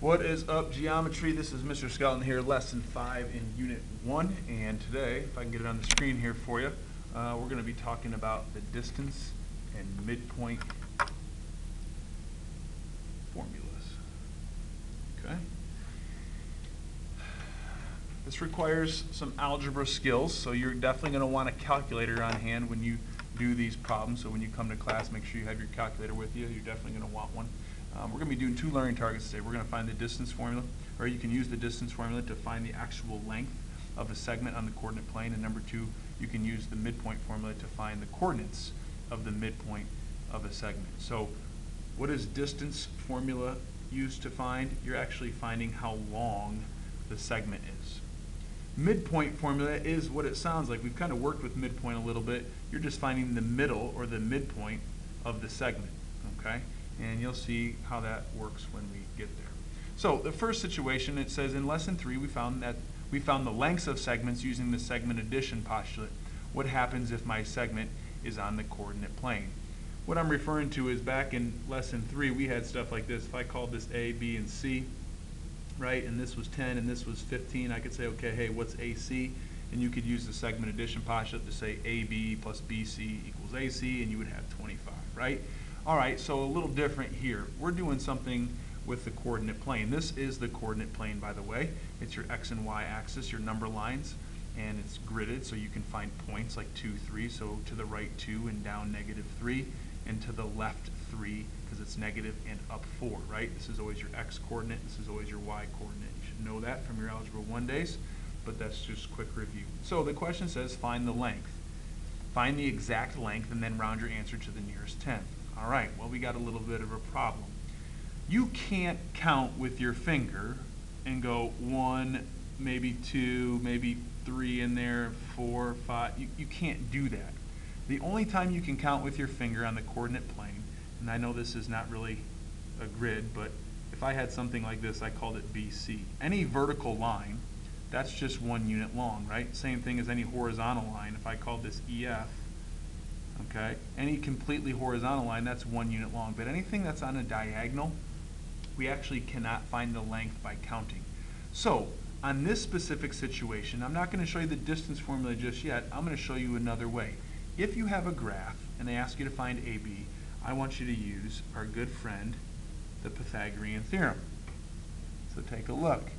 What is up, geometry? This is Mr. Skelton here, lesson 5 in unit 1, and today, if I can get it on the screen here for you, we're going to be talking about the distance and midpoint formulas. Okay? This requires some algebra skills, so you're definitely going to want a calculator on hand when you do these problems. So when you come to class, make sure you have your calculator with you. You're definitely going to want one. We're going to be doing 2 learning targets today. We're going to find the distance formula, or you can use the distance formula to find the actual length of a segment on the coordinate plane. And number 2, you can use the midpoint formula to find the coordinates of the midpoint of a segment. So what is distance formula used to find? You're actually finding how long the segment is. Midpoint formula is what it sounds like. We've kind of worked with midpoint a little bit. You're just finding the middle or the midpoint of the segment, okay? And you'll see how that works when we get there. So the first situation, it says in lesson 3 we found the lengths of segments using the segment addition postulate. What happens if my segment is on the coordinate plane? What I'm referring to is back in lesson 3 we had stuff like this. If I called this A, B, and C, right, and this was 10 and this was 15, I could say, okay, hey, what's AC? And you could use the segment addition postulate to say AB plus BC equals AC, and you would have 25, right? All right, so a little different here. We're doing something with the coordinate plane. This is the coordinate plane, by the way. It's your X and Y axis, your number lines, and it's gridded so you can find points like 2, 3. So to the right 2 and down -3, and to the left 3 because it's negative and up 4, right? This is always your X coordinate. This is always your Y coordinate. You should know that from your Algebra 1 days, but that's just quick review. So the question says find the length. Find the exact length and then round your answer to the nearest 10th. All right, well, we got a little bit of a problem. You can't count with your finger and go 1, maybe 2, maybe 3 in there, 4, 5. You can't do that. The only time you can count with your finger on the coordinate plane, and I know this is not really a grid, but if I had something like this, I called it BC. Any vertical line, that's just 1 unit long, right? Same thing as any horizontal line. If I called this EF, okay, any completely horizontal line, that's 1 unit long. But anything that's on a diagonal, we actually cannot find the length by counting. So on this specific situation, I'm not going to show you the distance formula just yet. I'm going to show you another way. If you have a graph and they ask you to find AB, I want you to use our good friend, the Pythagorean theorem. So take a look.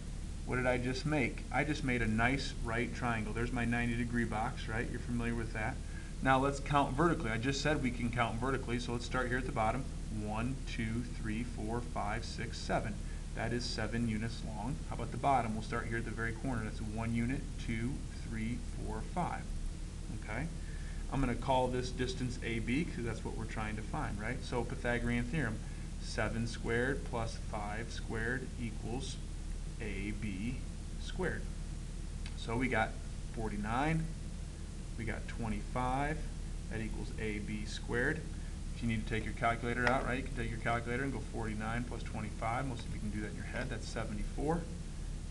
What did I just make? I just made a nice right triangle. There's my 90-degree box, right? You're familiar with that. Now let's count vertically. I just said we can count vertically, so let's start here at the bottom. 1, 2, 3, 4, 5, 6, 7. That is 7 units long. How about the bottom? We'll start here at the very corner. That's 1 unit, 2, 3, 4, 5. Okay? I'm going to call this distance AB because that's what we're trying to find, right? So Pythagorean theorem, 7 squared plus 5 squared equals AB squared. So we got 49. We got 25. That equals AB squared. If you need to take your calculator out, right, you can take your calculator and go 49 plus 25. Most of you can do that in your head. That's 74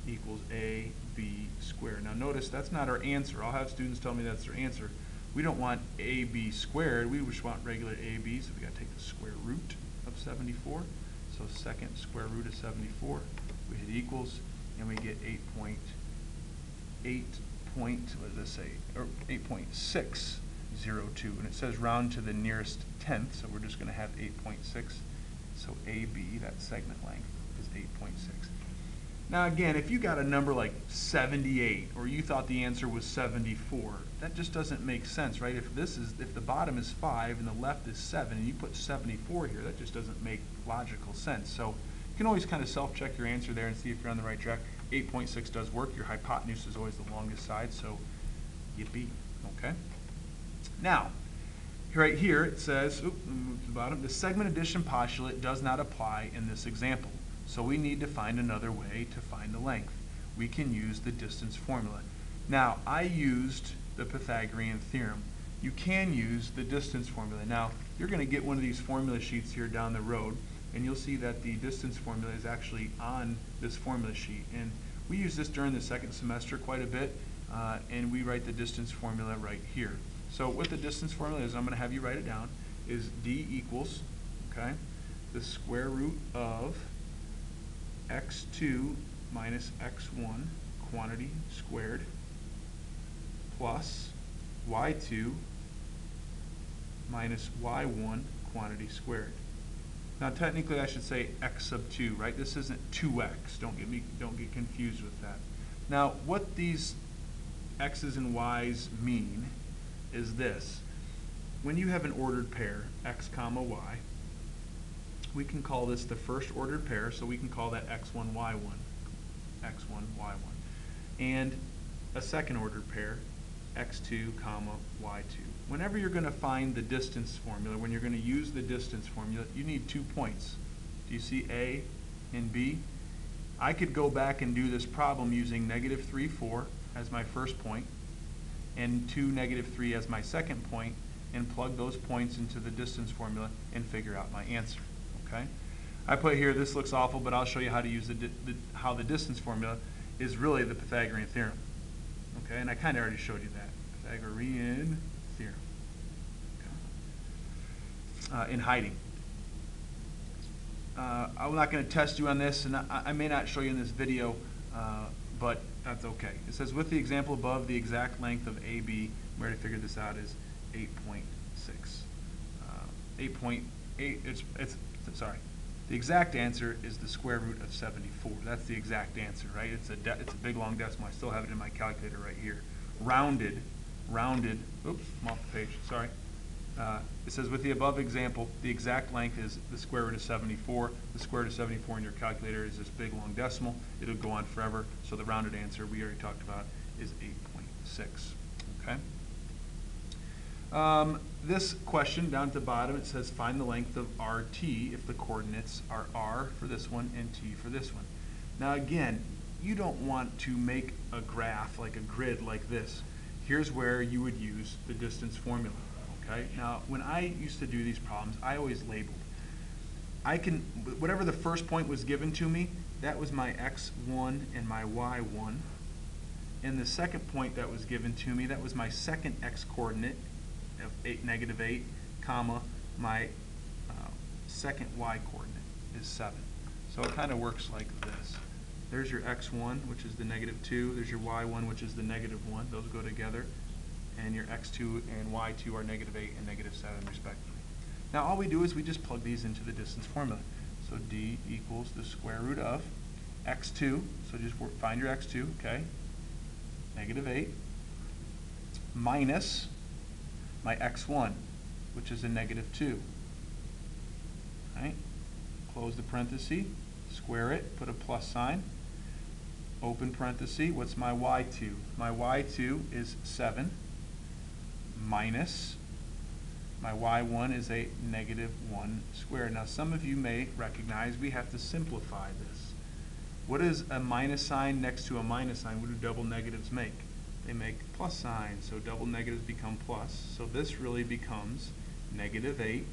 equals AB squared. Now notice that's not our answer. I'll have students tell me that's their answer. We don't want AB squared. We just want regular AB, so we got to take the square root of 74. So second square root of 74. We hit equals, and we get 8.602, and it says round to the nearest 10th, so we're just going to have 8.6. So AB, that segment length, is 8.6. Now again, if you got a number like 78, or you thought the answer was 74, that just doesn't make sense, right? If the bottom is 5 and the left is 7, and you put 74 here, that just doesn't make logical sense. So you can always kind of self-check your answer there and see if you're on the right track. 8.6 does work. Your hypotenuse is always the longest side, so yippee, okay? Now, right here it says, move to the bottom, the segment addition postulate does not apply in this example. So we need to find another way to find the length. We can use the distance formula. Now, I used the Pythagorean theorem. You can use the distance formula. Now, you're going to get one of these formula sheets here down the road, and you'll see that the distance formula is actually on this formula sheet. And we use this during the second semester quite a bit, and we write the distance formula right here. So what the distance formula is, I'm going to have you write it down, is D equals, okay, the square root of x2 minus x1 quantity squared plus y2 minus y1 quantity squared. Now technically I should say x sub 2, right? This isn't 2x. Don't get confused with that. Now what these x's and y's mean is this. When you have an ordered pair, x comma y, we can call this the first ordered pair, so we can call that x1, y1, x1, y1. And a second ordered pair, x2, comma, y2. Whenever you're going to find the distance formula, when you're going to use the distance formula, you need 2 points. Do you see A and B? I could go back and do this problem using -3, 4 as my first point, and 2, -3 as my second point, and plug those points into the distance formula and figure out my answer. Okay? I put here, this looks awful, but I'll show you how to use how the distance formula is really the Pythagorean theorem. Okay? And I kind of already showed you that. Pythagorean theorem. Okay. In hiding. I'm not going to test you on this, and I may not show you in this video, but that's okay. It says, with the example above, the exact length of AB, we already figured this out, is 8.6. 8.8, sorry. The exact answer is the square root of 74. That's the exact answer, right? It's a big long decimal. I still have it in my calculator right here. Rounded, oops, I'm off the page, sorry. It says, with the above example, the exact length is the square root of 74. The square root of 74 in your calculator is this big long decimal. It'll go on forever. So the rounded answer we already talked about is 8.6. Okay. This question down at the bottom, it says find the length of RT if the coordinates are R for this one and T for this one. Now again, you don't want to make a graph like a grid like this. Here's where you would use the distance formula. Okay? Now when I used to do these problems, I always labeled. Whatever the first point was given to me, that was my x1 and my y1. And the second point that was given to me, that was my second x coordinate of -8, comma, my second y coordinate is 7. So it kind of works like this. There's your x1, which is the -2. There's your y1, which is the -1. Those go together. And your x2 and y2 are -8 and -7 respectively. Now all we do is we just plug these into the distance formula. So d equals the square root of x2, so just find your x2, okay, -8, minus my x1, which is a -2. Right? Close the parenthesis, square it, put a plus sign, open parenthesis, what's my y2? My y2 is 7, minus my y1 is a -1 squared. Now some of you may recognize we have to simplify this. What is a minus sign next to a minus sign? What do double negatives make? They make plus signs, so double negatives become plus. So this really becomes -8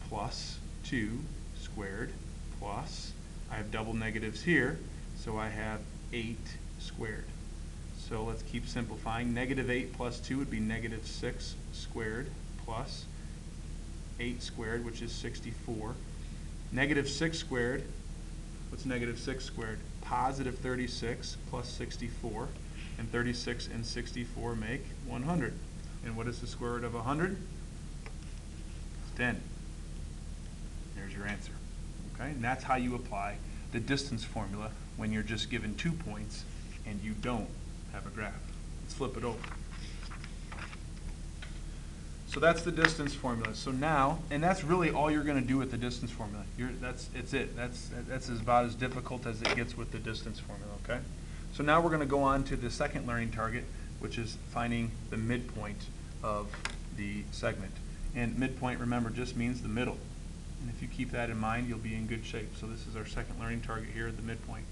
plus 2 squared plus, I have double negatives here, so I have 8 squared. So let's keep simplifying. -8 plus 2 would be -6 squared plus 8 squared, which is 64. -6 squared, what's -6 squared? Positive 36 plus 64. And 36 and 64 make 100. And what is the square root of 100? It's 10. There's your answer. Okay? And that's how you apply the distance formula when you're just given 2 points and you don't have a graph. Let's flip it over. So that's the distance formula. So now, and that's really all you're going to do with the distance formula. It's it. That's about as difficult as it gets with the distance formula. Okay? So now we're going to go on to the second learning target, which is finding the midpoint of the segment. And midpoint, remember, just means the middle. And if you keep that in mind, you'll be in good shape. So this is our second learning target here at the midpoint.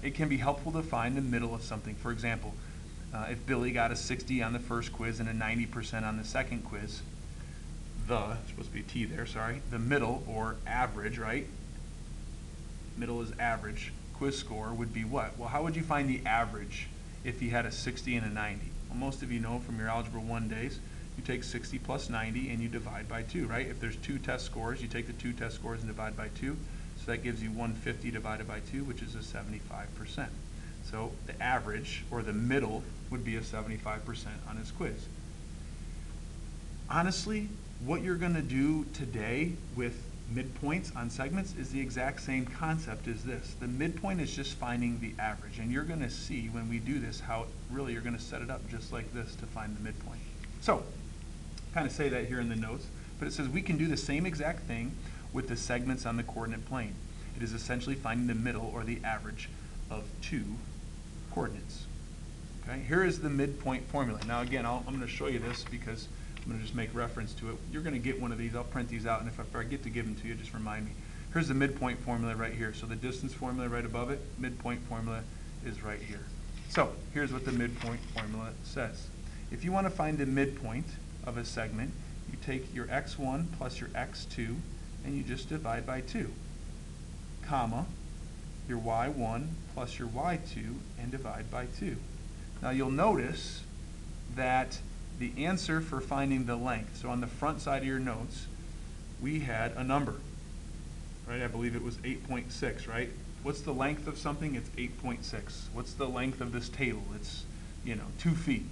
It can be helpful to find the middle of something. For example, if Billy got a 60 on the first quiz and a 90% on the second quiz, it's supposed to be a T there, sorry, the middle, or average, right? Middle is average. Quiz score would be what? Well, how would you find the average if he had a 60 and a 90? Well, most of you know from your Algebra 1 days, you take 60 plus 90 and you divide by 2, right? If there's 2 test scores, you take the 2 test scores and divide by 2. So that gives you 150 divided by 2, which is a 75%. So the average, or the middle, would be a 75% on his quiz. Honestly, what you're going to do today with midpoints on segments is the exact same concept as this. The midpoint is just finding the average, and you're going to see when we do this how really you're going to set it up just like this to find the midpoint. So, kind of say that here in the notes, but it says we can do the same exact thing with the segments on the coordinate plane. It is essentially finding the middle or the average of two coordinates. Okay, here is the midpoint formula. Now again, I'm going to show you this because I'm going to just make reference to it. You're going to get one of these. I'll print these out, and if I forget to give them to you, just remind me. Here's the midpoint formula right here. So the distance formula right above it, midpoint formula is right here. So here's what the midpoint formula says. If you want to find the midpoint of a segment, you take your x1 plus your x2, and you just divide by 2, comma, your y1 plus your y2, and divide by 2. Now you'll notice that the answer for finding the length, so on the front side of your notes, we had a number, right? I believe it was 8.6, right? What's the length of something? It's 8.6. What's the length of this table? It's, 2 feet.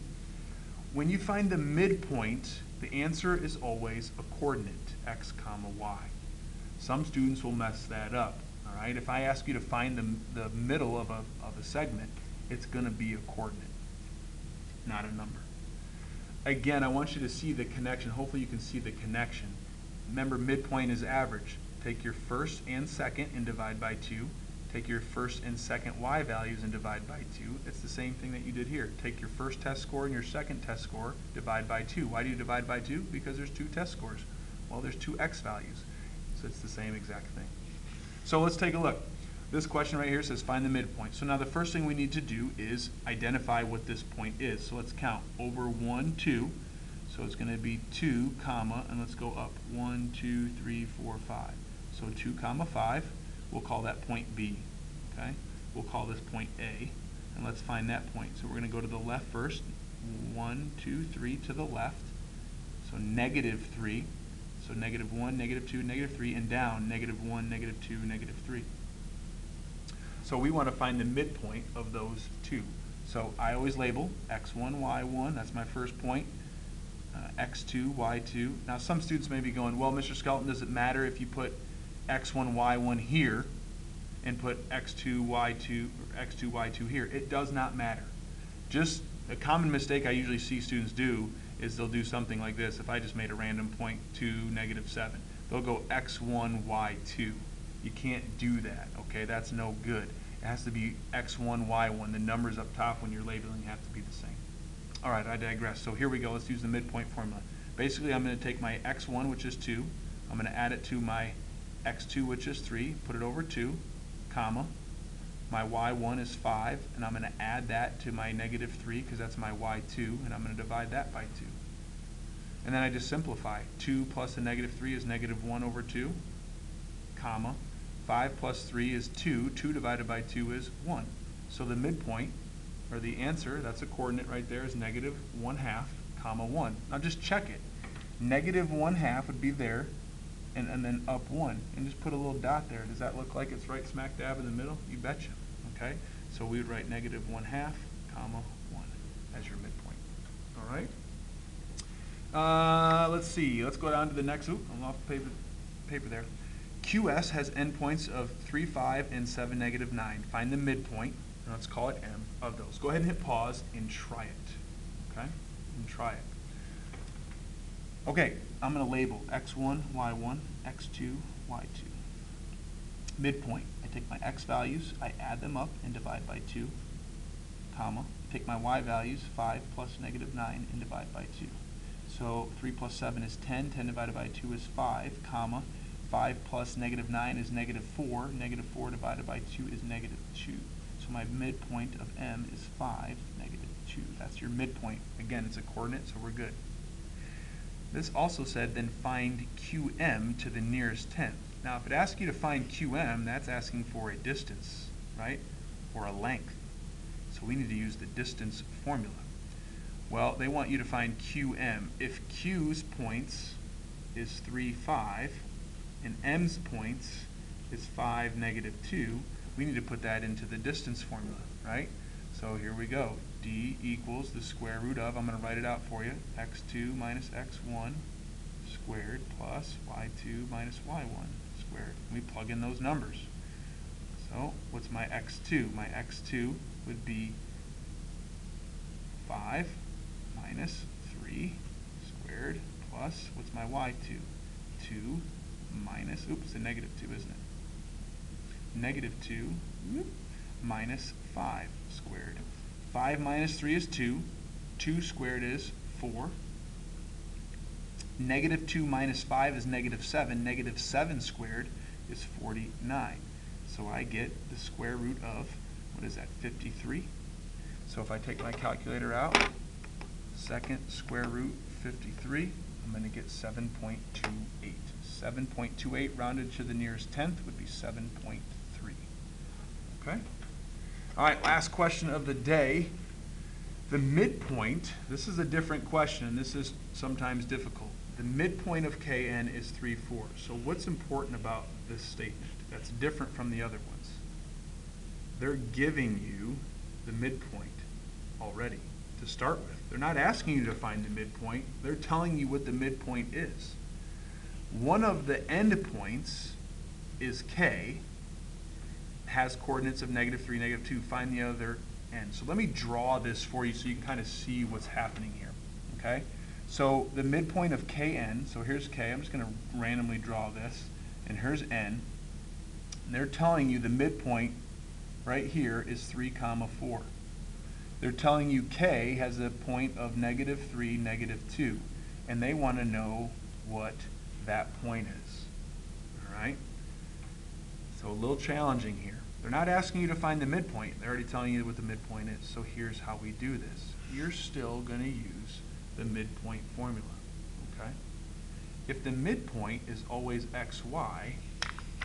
When you find the midpoint, the answer is always a coordinate, x comma y. Some students will mess that up, all right? If I ask you to find the middle of a segment, it's going to be a coordinate, not a number. Again, I want you to see the connection. Hopefully you can see the connection. Remember, midpoint is average. Take your first and second and divide by 2. Take your first and second y values and divide by 2. It's the same thing that you did here. Take your first test score and your second test score, divide by 2. Why do you divide by 2? Because there's 2 test scores. Well, there's 2 x values. So it's the same exact thing. So let's take a look. This question right here says find the midpoint. So now the first thing we need to do is identify what this point is. So let's count over 1, 2. So it's going to be 2, comma, and let's go up 1, 2, 3, 4, 5. So 2, comma 5. We'll call that point B. Okay? We'll call this point A, and let's find that point. So we're going to go to the left first. 1, 2, 3 to the left. So negative 3. So negative 1, negative 2, negative 3, and down negative 1, negative 2, negative 3. So we want to find the midpoint of those two. So I always label x1, y1, that's my first point, x2, y2. Now some students may be going, well, Mr. Skelton, does it matter if you put x1, y1 here and put x2, y2, or x2, y2 here? It does not matter. Just a common mistake I usually see students do is they'll do something like this. If I just made a random point 2, negative 7, they'll go x1, y2. You can't do that, okay? That's no good. It has to be x1, y1. The numbers up top when you're labeling have to be the same. All right, I digress. So here we go. Let's use the midpoint formula. Basically, I'm going to take my x1, which is 2. I'm going to add it to my x2, which is 3, put it over 2, comma. My y1 is 5, and I'm going to add that to my negative 3 because that's my y2, and I'm going to divide that by 2. And then I just simplify. 2 plus a negative 3 is negative 1 over 2, comma. 5 plus 3 is 2. 2 divided by 2 is 1. So the midpoint, or the answer, that's a coordinate right there, is negative 1/2, comma 1. Now just check it. Negative 1/2 would be there, and then up 1. And just put a little dot there. Does that look like it's right smack dab in the middle? You betcha. Okay? So we would write negative 1/2, comma 1 as your midpoint. All right? Let's see. Let's go down to the next. Oop, I'm off the paper there. QS has endpoints of 3, 5, and 7, negative 9. Find the midpoint, and let's call it M, of those. Go ahead and hit pause and try it. Okay? And try it. Okay, I'm going to label x1, y1, x2, y2. Midpoint. I take my x values, I add them up and divide by 2, comma. Take my y values, 5 plus negative 9, and divide by 2. So 3 plus 7 is 10. 10 divided by 2 is 5, comma. 5 plus negative 9 is negative 4. Negative 4 divided by 2 is negative 2. So my midpoint of M is 5, negative 2. That's your midpoint. Again, it's a coordinate, so we're good. This also said, then find QM to the nearest tenth. Now, if it asks you to find QM, that's asking for a distance, right? Or a length. So we need to use the distance formula. Well, they want you to find QM. If Q's points is 3, 5, and M's points is 5, negative 2. We need to put that into the distance formula, right? So here we go. D equals the square root of, I'm going to write it out for you, x2 minus x1 squared plus y2 minus y1 squared. We plug in those numbers. So what's my x2? My x2 would be 5 minus 3 squared plus, what's my y2? 2 minus, oops, it's a negative 2, isn't it? Negative 2 minus 5 squared. 5 minus 3 is 2. 2 squared is 4. Negative 2 minus 5 is negative 7. Negative 7 squared is 49. So I get the square root of, what is that, 53? So if I take my calculator out, second square root 53, I'm going to get 7.28. 7.28 rounded to the nearest tenth would be 7.3. Okay? All right, last question of the day. The midpoint, this is a different question, and this is sometimes difficult. The midpoint of Kn is 3/4. So what's important about this statement that's different from the other ones? They're giving you the midpoint already to start with. They're not asking you to find the midpoint. They're telling you what the midpoint is. One of the endpoints is K, has coordinates of negative 3, negative 2. Find the other end. So let me draw this for you so you can kind of see what's happening here. Okay? So the midpoint of Kn, so here's K. I'm just going to randomly draw this. And here's N. And they're telling you the midpoint right here is 3, 4. They're telling you K has a point of negative 3, negative 2. And they want to know what that point is. All right? So a little challenging here. They're not asking you to find the midpoint. They're already telling you what the midpoint is. So here's how we do this. You're still going to use the midpoint formula. Okay? If the midpoint is always xy,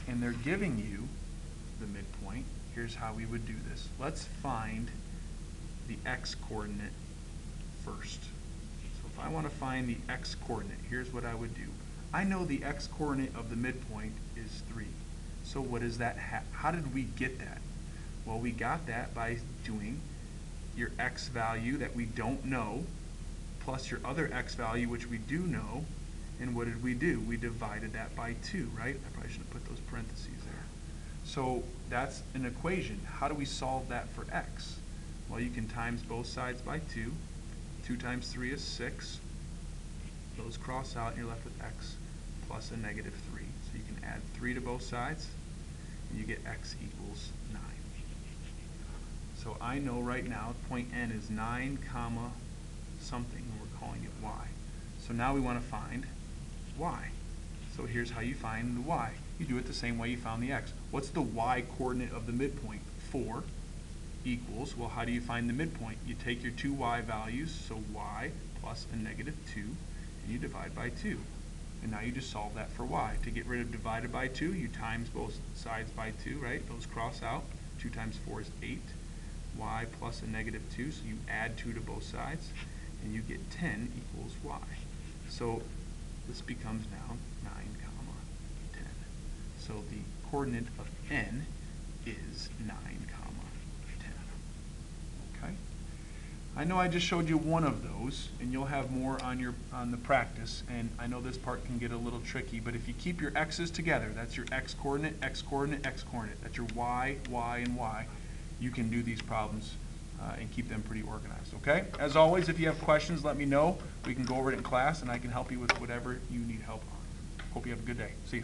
and they're giving you the midpoint, here's how we would do this. Let's find the x coordinate first. So if I want to find the x coordinate, here's what I would do. I know the x coordinate of the midpoint is 3. So what is that? How did we get that? Well, we got that by doing your x value that we don't know plus your other x value, which we do know. And what did we do? We divided that by 2, right? I probably should have put those parentheses there. So that's an equation. How do we solve that for x? Well, you can times both sides by 2. 2 times 3 is 6. Those cross out and you're left with x plus a negative 3. So you can add 3 to both sides and you get x equals 9. So I know right now point N is 9 comma something, and we're calling it y. So now we want to find y. So here's how you find the y. You do it the same way you found the x. What's the y coordinate of the midpoint? 4 equals, well, how do you find the midpoint? You take your two y values, so y plus a negative 2, and you divide by 2. And now you just solve that for y. To get rid of divided by 2, you times both sides by 2, right? Those cross out. 2 times 4 is 8. Y plus a negative 2, so you add 2 to both sides, and you get 10 equals y. So this becomes now 9 comma 10. So the coordinate of N is 9 comma 10. Okay? I know I just showed you one of those, and you'll have more on the practice, and I know this part can get a little tricky, but if you keep your x's together, that's your x coordinate, x coordinate, x coordinate, that's your y, y, and y, you can do these problems and keep them pretty organized, okay? As always, if you have questions, let me know. We can go over it in class, and I can help you with whatever you need help on. Hope you have a good day. See you.